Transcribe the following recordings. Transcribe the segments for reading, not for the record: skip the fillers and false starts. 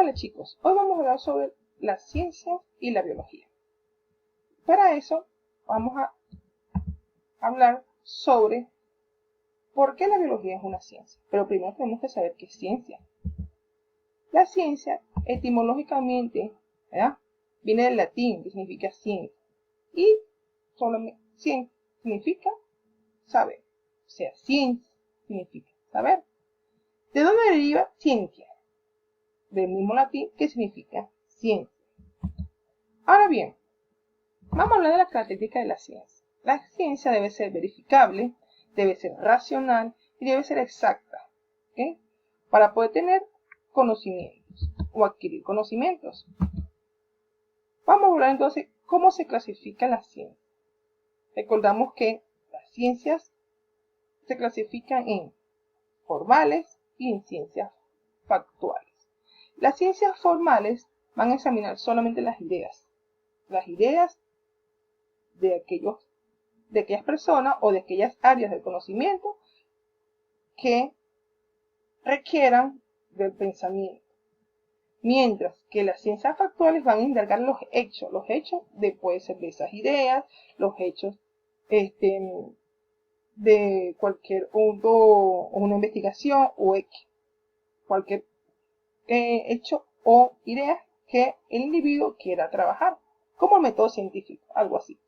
Hola chicos, hoy vamos a hablar sobre las ciencias y la biología. Para eso vamos a hablar sobre por qué la biología es una ciencia. Pero primero tenemos que saber qué es ciencia. La ciencia, etimológicamente, ¿verdad?, viene del latín, que significa ciencia. Y solamente ciencia significa saber. O sea, ciencia significa saber. ¿De dónde deriva ciencia? Del mismo latín que significa ciencia. Ahora bien, vamos a hablar de las características de la ciencia. La ciencia debe ser verificable, debe ser racional y debe ser exacta, ¿okay?, para poder tener conocimientos o adquirir conocimientos. Vamos a hablar entonces cómo se clasifica la ciencia. Recordamos que las ciencias se clasifican en formales y en ciencias factuales. Las ciencias formales van a examinar solamente las ideas de aquellas personas o de aquellas áreas del conocimiento que requieran del pensamiento. Mientras que las ciencias factuales van a indagar los hechos puede ser de esas ideas, los hechos de cualquier punto o una investigación o cualquier hecho o idea que el individuo quiera trabajar, como el método científico, algo así.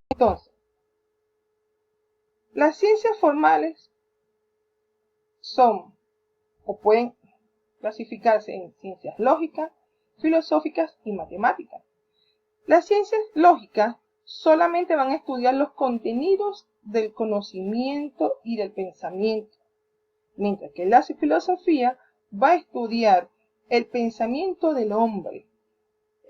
Entonces, las ciencias formales son o pueden clasificarse en ciencias lógicas, filosóficas y matemáticas. Las ciencias lógicas solamente van a estudiar los contenidos del conocimiento y del pensamiento, mientras que la filosofía va a estudiar el pensamiento del hombre,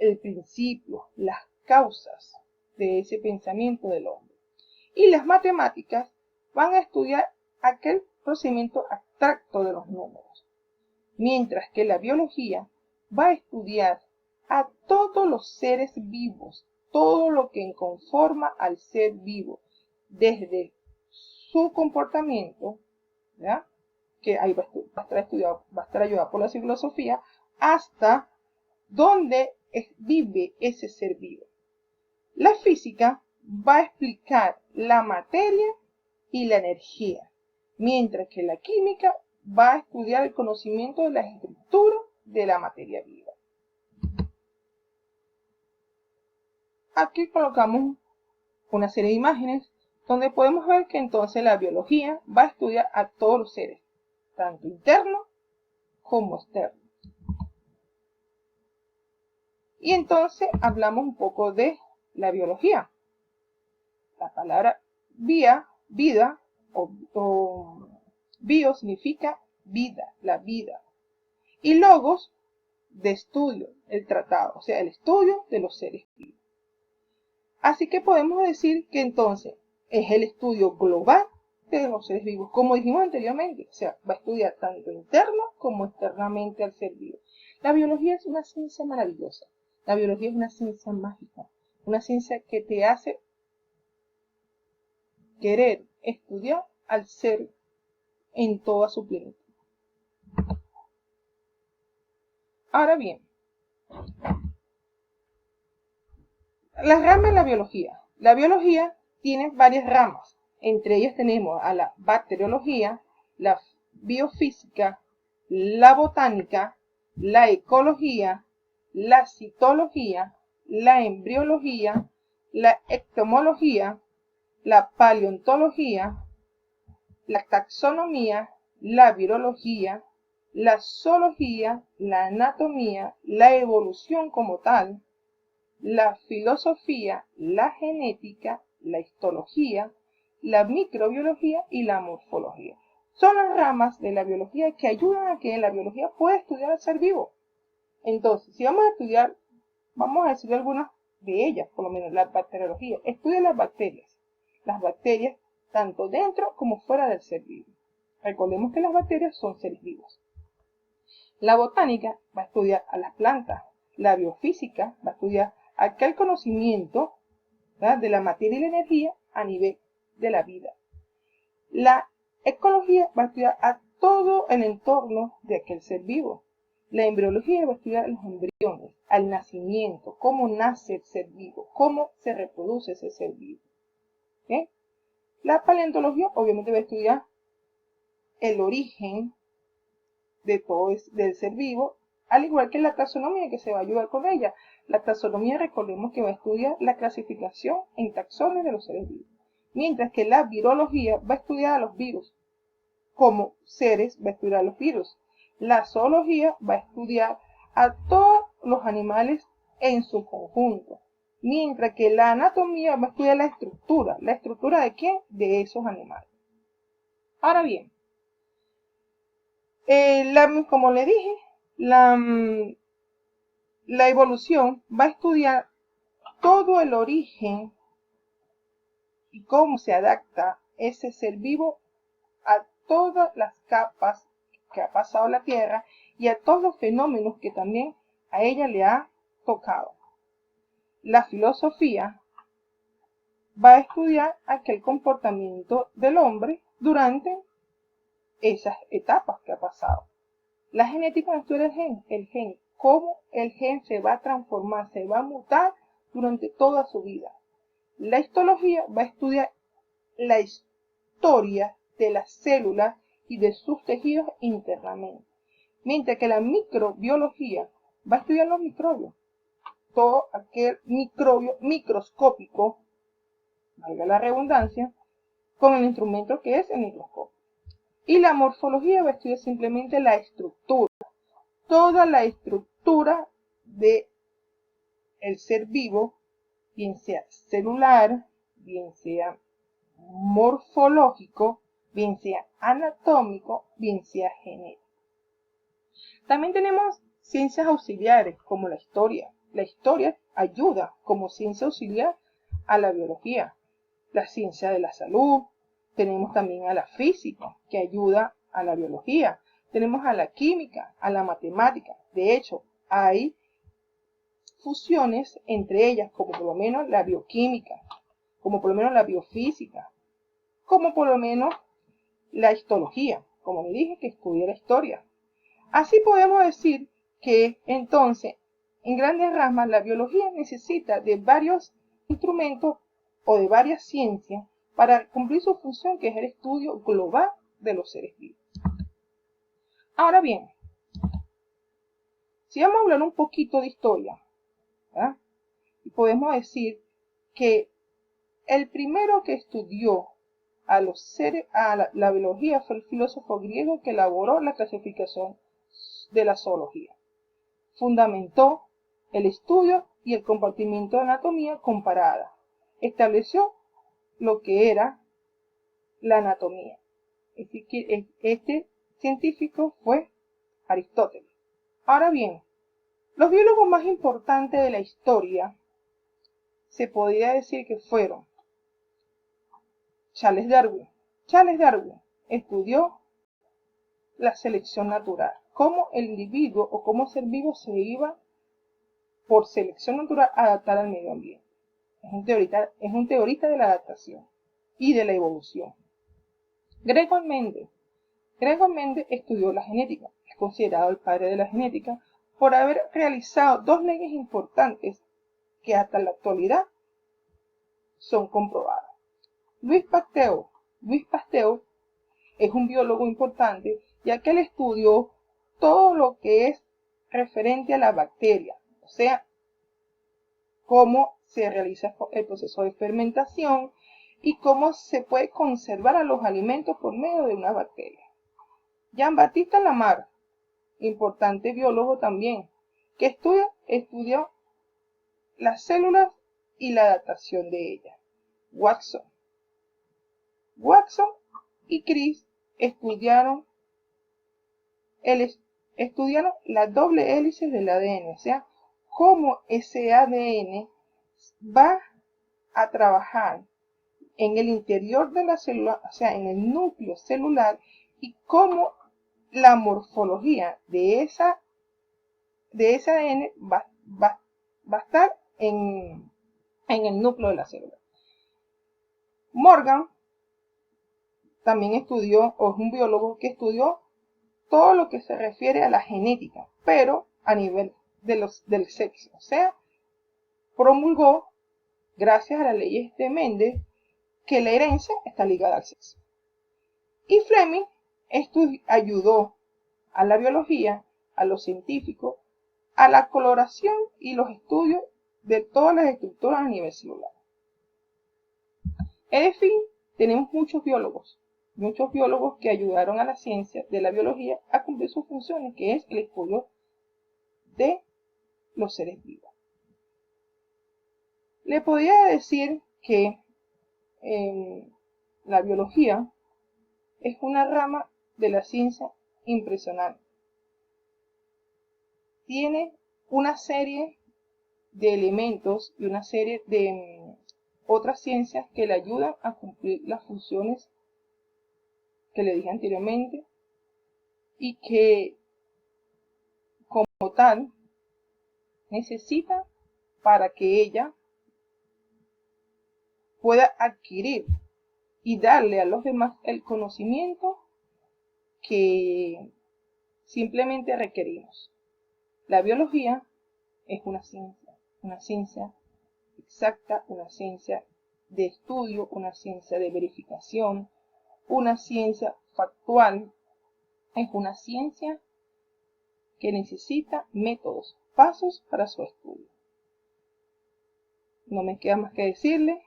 el principio, las causas de ese pensamiento del hombre. Y las matemáticas van a estudiar aquel procedimiento abstracto de los números, mientras que la biología va a estudiar a todos los seres vivos, todo lo que conforma al ser vivo, desde su comportamiento, ¿ya?, que ahí va a estar ayudado por la filosofía, hasta dónde vive ese ser vivo. La física va a explicar la materia y la energía, mientras que la química va a estudiar el conocimiento de la estructura de la materia viva. Aquí colocamos una serie de imágenes donde podemos ver que entonces la biología va a estudiar a todos los seres, tanto internos como externos. Y entonces hablamos un poco de la biología. La palabra vida o bio significa vida, la vida. Y logos, de estudio, el tratado, o sea, el estudio de los seres vivos. Así que podemos decir que entonces es el estudio global de los seres vivos, como dijimos anteriormente, o sea, va a estudiar tanto interno como externamente al ser vivo. La biología es una ciencia maravillosa, la biología es una ciencia mágica, una ciencia que te hace querer estudiar al ser en toda su plenitud. Ahora bien, las ramas de la biología. La biología tiene varias ramas. Entre ellas tenemos a la bacteriología, la biofísica, la botánica, la ecología, la citología, la embriología, la entomología, la paleontología, la taxonomía, la virología, la zoología, la anatomía, la evolución como tal, la filosofía, la genética, la histología, la microbiología y la morfología. Son las ramas de la biología que ayudan a que la biología pueda estudiar al ser vivo. Entonces, si vamos a estudiar algunas de ellas, por lo menos la bacteriología. Estudia las bacterias tanto dentro como fuera del ser vivo. Recordemos que las bacterias son seres vivos. La botánica va a estudiar a las plantas. La biofísica va a estudiar aquel conocimiento, ¿verdad?, de la materia y la energía a nivel de la vida. La ecología va a estudiar a todo el entorno de aquel ser vivo. La embriología va a estudiar los embriones, al nacimiento, cómo nace el ser vivo, cómo se reproduce ese ser vivo. ¿Okay? La paleontología obviamente va a estudiar el origen de todo del ser vivo, al igual que la taxonomía, que se va a ayudar con ella. La taxonomía, recordemos que va a estudiar la clasificación en taxones de los seres vivos, mientras que la virología va a estudiar a los virus. Como seres va a estudiar a los virus. La zoología va a estudiar a todos los animales en su conjunto, mientras que la anatomía va a estudiar la estructura. ¿La estructura de quién? De esos animales. Ahora bien, como le dije, la evolución va a estudiar todo el origen y cómo se adapta ese ser vivo a todas las capas que ha pasado la Tierra y a todos los fenómenos que también a ella le ha tocado. La filosofía va a estudiar aquel comportamiento del hombre durante esas etapas que ha pasado. La genética estudia el gen, cómo el gen se va a transformar, se va a mutar durante toda su vida. La histología va a estudiar la historia de las células y de sus tejidos internamente, mientras que la microbiología va a estudiar los microbios, todo aquel microbio microscópico, valga la redundancia, con el instrumento que es el microscopio. Y la morfología va a estudiar simplemente la estructura, toda la estructura del ser vivo, bien sea celular, bien sea morfológico, bien sea anatómico, bien sea genético. También tenemos ciencias auxiliares como la historia. La historia ayuda como ciencia auxiliar a la biología. La ciencia de la salud. Tenemos también a la física, que ayuda a la biología. Tenemos a la química, a la matemática. De hecho, hay fusiones entre ellas, como por lo menos la bioquímica, como por lo menos la biofísica, como por lo menos la histología, como me dije que estudié la historia. Así podemos decir que entonces, en grandes ramas, la biología necesita de varios instrumentos o de varias ciencias para cumplir su función, que es el estudio global de los seres vivos. Ahora bien, si vamos a hablar un poquito de historia, ¿verdad? Podemos decir que el primero que estudió a los seres, la biología fue el filósofo griego que elaboró la clasificación de la zoología. Fundamentó el estudio y el compartimiento de anatomía comparada. Estableció lo que era la anatomía. Este científico fue Aristóteles. Ahora bien, los biólogos más importantes de la historia se podría decir que fueron Charles Darwin. Charles Darwin estudió la selección natural, cómo el individuo o cómo ser vivo se iba por selección natural a adaptar al medio ambiente. Es un teorista de la adaptación y de la evolución. Gregor Mendel estudió la genética. Es considerado el padre de la genética por haber realizado dos leyes importantes que hasta la actualidad son comprobadas. Louis Pasteur es un biólogo importante, ya que él estudió todo lo que es referente a la bacteria, o sea, cómo se realiza el proceso de fermentación y cómo se puede conservar a los alimentos por medio de una bacteria. Jean-Baptiste Lamarck, importante biólogo también, que estudió las células y la adaptación de ellas. Watson y Crick estudiaron las doble hélices del ADN, o sea, cómo ese ADN va a trabajar en el interior de la célula, o sea, en el núcleo celular, y cómo la morfología de ese ADN va a estar en el núcleo de la célula. Morgan también estudió, o es un biólogo que estudió todo lo que se refiere a la genética, pero a nivel del sexo. O sea, promulgó, gracias a las leyes de Mendel, que la herencia está ligada al sexo. Y Fleming ayudó a la biología, a los científicos, a la coloración y los estudios de todas las estructuras a nivel celular. En fin, tenemos muchos biólogos que ayudaron a la ciencia de la biología a cumplir sus funciones, que es el estudio de los seres vivos. Le podría decir que la biología es una rama de la ciencia impresionante. Tiene una serie de elementos y una serie de otras ciencias que le ayudan a cumplir las funciones que le dije anteriormente y que como tal necesita para que ella pueda adquirir y darle a los demás el conocimiento que simplemente requerimos. La biología es una ciencia exacta, una ciencia de estudio, una ciencia de verificación, una ciencia factual, es una ciencia que necesita métodos, pasos para su estudio. No me queda más que decirle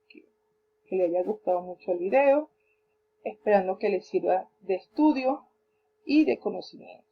que le haya gustado mucho el video, esperando que le sirva de estudio y de conocimiento.